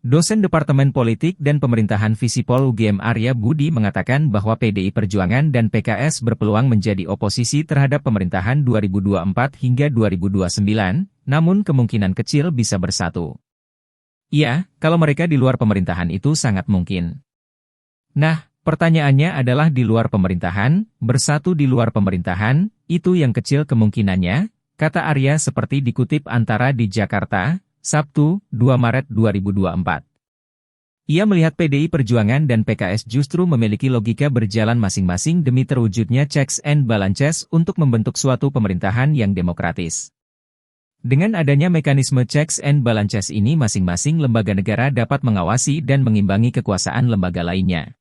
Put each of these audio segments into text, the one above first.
Dosen Departemen Politik dan Pemerintahan Visipol UGM Arya Budi mengatakan bahwa PDI Perjuangan dan PKS berpeluang menjadi oposisi terhadap pemerintahan 2024 hingga 2029, namun kemungkinan kecil bisa bersatu. Iya, kalau mereka di luar pemerintahan itu sangat mungkin. Nah, pertanyaannya adalah di luar pemerintahan, bersatu di luar pemerintahan, itu yang kecil kemungkinannya, kata Arya seperti dikutip Antara di Jakarta, Sabtu, 2 Maret 2024. Ia melihat PDI Perjuangan dan PKS justru memiliki logika berjalan masing-masing demi terwujudnya checks and balances untuk membentuk suatu pemerintahan yang demokratis. Dengan adanya mekanisme checks and balances ini masing-masing lembaga negara dapat mengawasi dan mengimbangi kekuasaan lembaga lainnya.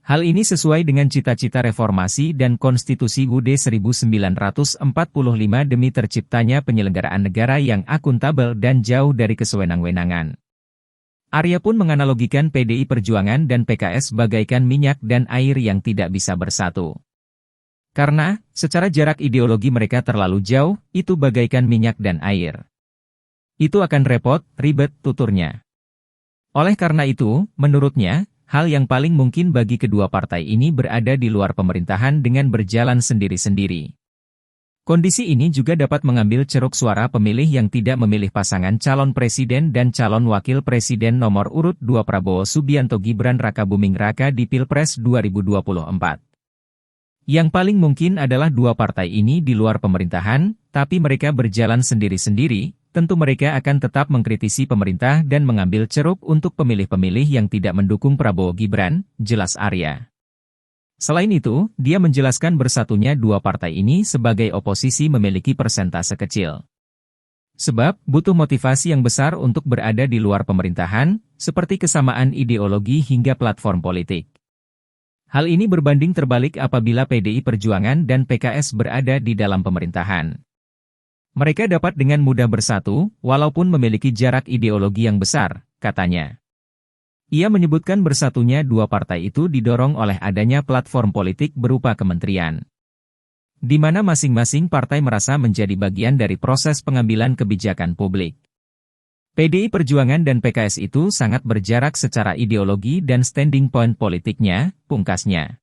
Hal ini sesuai dengan cita-cita reformasi dan konstitusi UUD 1945 demi terciptanya penyelenggaraan negara yang akuntabel dan jauh dari kesewenang-wenangan. Arya pun menganalogikan PDI Perjuangan dan PKS bagaikan minyak dan air yang tidak bisa bersatu. Karena, secara jarak ideologi mereka terlalu jauh, itu bagaikan minyak dan air. Itu akan repot, ribet, tuturnya. Oleh karena itu, menurutnya, hal yang paling mungkin bagi kedua partai ini berada di luar pemerintahan dengan berjalan sendiri-sendiri. Kondisi ini juga dapat mengambil ceruk suara pemilih yang tidak memilih pasangan calon presiden dan calon wakil presiden nomor urut 2 Prabowo Subianto Gibran Rakabuming Raka di Pilpres 2024. Yang paling mungkin adalah dua partai ini di luar pemerintahan, tapi mereka berjalan sendiri-sendiri. Tentu mereka akan tetap mengkritisi pemerintah dan mengambil ceruk untuk pemilih-pemilih yang tidak mendukung Prabowo Gibran, jelas Arya. Selain itu, dia menjelaskan bersatunya dua partai ini sebagai oposisi memiliki persentase kecil. Sebab, butuh motivasi yang besar untuk berada di luar pemerintahan, seperti kesamaan ideologi hingga platform politik. Hal ini berbanding terbalik apabila PDI Perjuangan dan PKS berada di dalam pemerintahan. Mereka dapat dengan mudah bersatu, walaupun memiliki jarak ideologi yang besar, katanya. Ia menyebutkan bersatunya dua partai itu didorong oleh adanya platform politik berupa kementerian, di mana masing-masing partai merasa menjadi bagian dari proses pengambilan kebijakan publik. PDI Perjuangan dan PKS itu sangat berjarak secara ideologi dan standing point politiknya, pungkasnya.